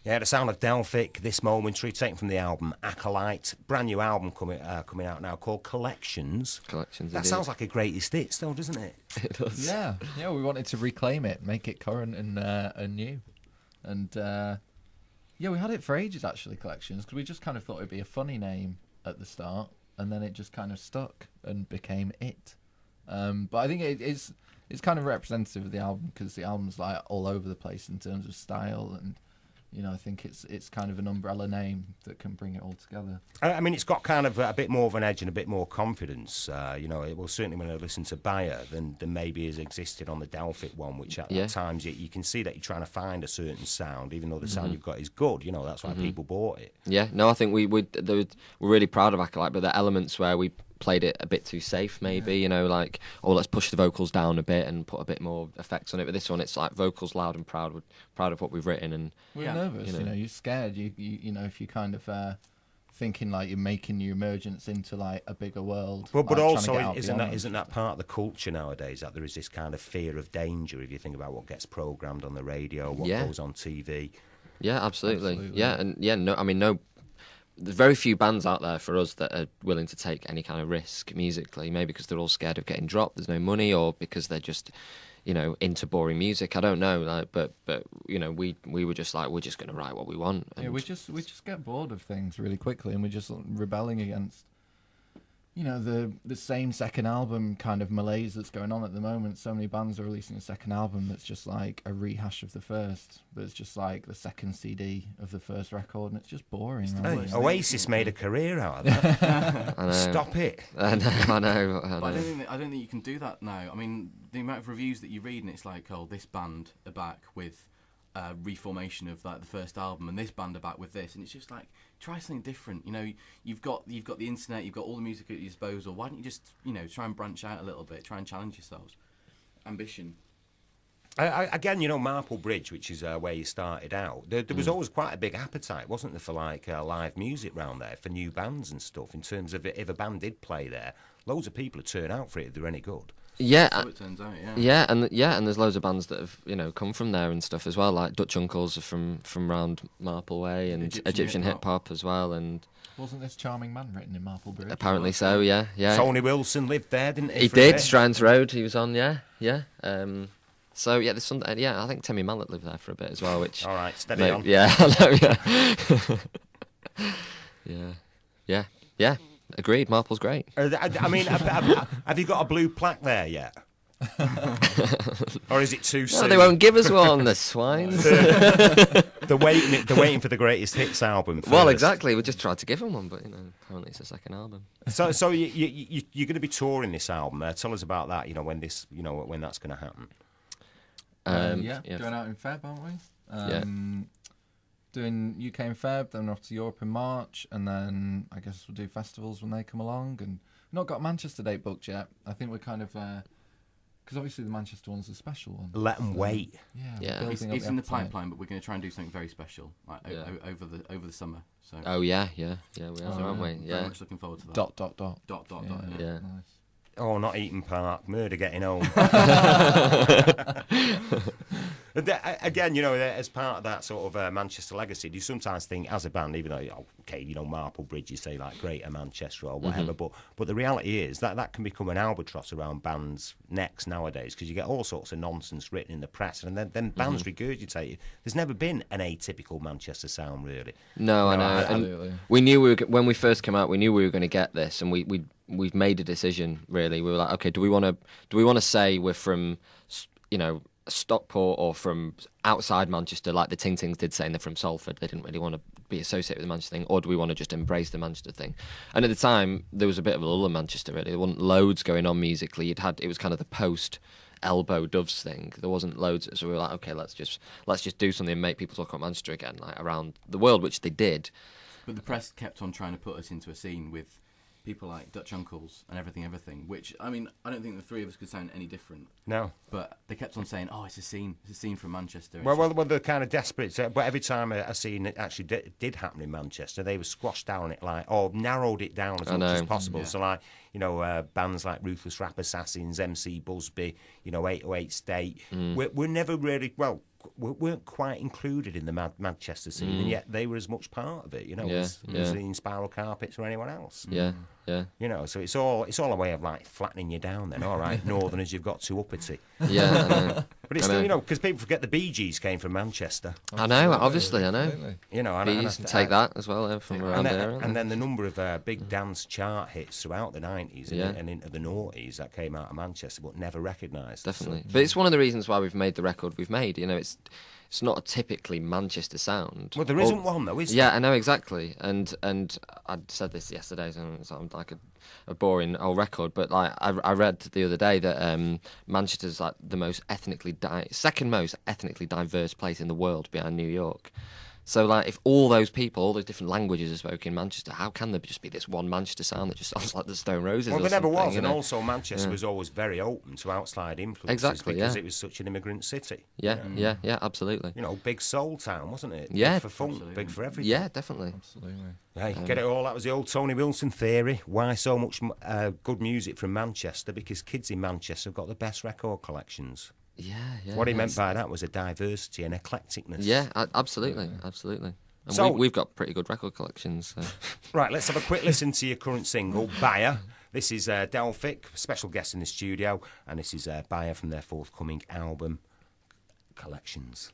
Yeah, the sound of Delphic, This Momentary, taken from the album Acolyte. Brand new album coming out now called Collections. That sounds like a greatest hits, though, doesn't it? It does. Yeah, we wanted to reclaim it, make it current and new. And we had it for ages, actually, Collections, because we just kind of thought it'd be a funny name at the start, and then it just kind of stuck and became it. But I think it's kind of representative of the album, because the album's like all over the place in terms of style, and I think it's kind of an umbrella name that can bring it all together. I mean, it's got kind of a bit more of an edge and a bit more confidence. It will certainly, when I listen to Bayer, than maybe has existed on the Delphic one, which at times you can see that you're trying to find a certain sound, even though the sound you've got is good. That's why people bought it. Yeah, no, I think we're really proud of Acolyte, but there are elements where we played it a bit too safe, maybe, like, let's push the vocals down a bit and put a bit more effects on it. But this one, it's like vocals loud and proud of what we've written. And we're nervous, you're scared. You if you kind of thinking like you're making your emergence into like a bigger world. But also, isn't that part of the culture nowadays, that there is this kind of fear of danger? If you think about what gets programmed on the radio, what goes on TV. Yeah, absolutely. Yeah, and no. There's very few bands out there for us that are willing to take any kind of risk musically, maybe because they're all scared of getting dropped, there's no money, or because they're just, into boring music. I don't know, but we were just like, we're just going to write what we want. And we just get bored of things really quickly, and we're just rebelling against, the same second album kind of malaise that's going on at the moment. So many bands are releasing a second album that's just like a rehash of the first, but it's just like the second CD of the first record, and it's just boring. Right? Oasis made a career out of that. I know. Stop it. I know. But I don't think you can do that now. I mean, the amount of reviews that you read, and it's like, this band are back with reformation of like the first album, and this band are back with this, and it's just like, try something different. You've got the internet, you've got all the music at your disposal. Why don't you just try and branch out a little bit, try and challenge yourselves? Ambition. Again, Marple Bridge, which is where you started out, there was always quite a big appetite, wasn't there, for like live music round there, for new bands and stuff, in terms of if a band did play there, loads of people would turn out for it if they're any good. Yeah, so it turns out, and there's loads of bands that have come from there and stuff as well, like Dutch Uncles are from round Marple Way, and Egyptian hip hop as well. And wasn't this charming man written in Marple Bridge? Apparently so, yeah. Tony Wilson lived there, didn't he? He did. Strands Road, he was on, yeah. So there's some. I think Timmy Mallet lived there for a bit as well. Which all right, steady on. Yeah, yeah. Agreed. Marple's great. I mean, have you got a blue plaque there yet? Or is it too soon? No, they won't give us one, the swines. They're waiting for the greatest hits album first. Well, exactly. We just tried to give them one, but apparently it's a second album. So you're going to be touring this album. Tell us about that. When this, when that's going to happen. Going out in Feb, aren't we? Doing UK in Feb, then off to Europe in March, and then I guess we'll do festivals when they come along. And we've not got Manchester date booked yet. I think we're kind of because obviously the Manchester one's a special one. Let them wait. Yeah. It's in the pipeline, but we're going to try and do something very special, like over the summer. So. Oh yeah, we are, aren't we? Yeah. Very much looking forward to that. Dot. Yeah. Nice. Oh, not Eaton Park. Murder getting home. Again, as part of that sort of Manchester legacy, do you sometimes think, as a band, even though, Marple Bridge, you say like Greater Manchester or whatever, but the reality is that can become an albatross around bands' necks nowadays, because you get all sorts of nonsense written in the press, and then bands regurgitate it. There's never been an atypical Manchester sound, really. No, I know. Absolutely. And we knew when we first came out, we knew we were going to get this, and we've made a decision. Really, we were like, okay, do we want to say we're from, Stockport or from outside Manchester, like the Ting Tings did, saying they're from Salford? They didn't really want to be associated with the Manchester thing, or do we want to just embrace the Manchester thing? And at the time, there was a bit of a lull in Manchester. Really, there wasn't loads going on musically. It was kind of the post Elbow Doves thing. There wasn't loads, so we were like, okay, let's just do something and make people talk about Manchester again, like around the world, which they did. But the press kept on trying to put us into a scene with people like Dutch Uncles and everything, which, I mean, I don't think the three of us could sound any different. No. But they kept on saying, it's a scene from Manchester. Well, they're kind of desperate. But every time a scene actually did happen in Manchester, they were squashed down it, or narrowed it down as much as possible. Yeah. So, like, bands like Ruthless Rap Assassins, MC Busby, 808 State, we're never really, weren't quite included in the Manchester scene, and yet they were as much part of it, you know, as the Spiral Carpets or anyone else. Yeah. You know, so it's all a way of like flattening you down. Then, all right, Northerners, you've got too uppity. Yeah, I know. But it's still, you know, because people forget the Bee Gees came from Manchester. I know, obviously, I know. You know, Bees and take that as well from around there. And then the number of big dance chart hits throughout the 90s and into the noughties that came out of Manchester, but never recognised. Definitely. But it's one of the reasons why we've made the record we've made. You know, it's not a typically Manchester sound. Well, there isn't one though, is there? Yeah, I know exactly. And I said this yesterday, so it sounds like a boring old record, but like I read the other day that Manchester's like the most second most ethnically diverse place in the world behind New York. So, like, if all those people, all those different languages are spoken in Manchester, how can there just be this one Manchester sound that just sounds like the Stone Roses? Well, there never was, and know? also Manchester was always very open to outside influences Exactly, because it was such an immigrant city. Yeah, absolutely. You know, big soul town, wasn't it? Yeah. Big for funk, big for everything. Yeah, definitely. Absolutely. Hey, get it all. That was the old Tony Wilson theory. Why so much good music from Manchester? Because kids in Manchester have got the best record collections. Yeah. What he meant by that was a diversity and eclecticness. Yeah, absolutely. And So- we've got pretty good record collections. So. Right, let's have a quick listen to your current single, Buyer. This is Delphic, special guest in the studio, and this is Buyer from their forthcoming album, Collections.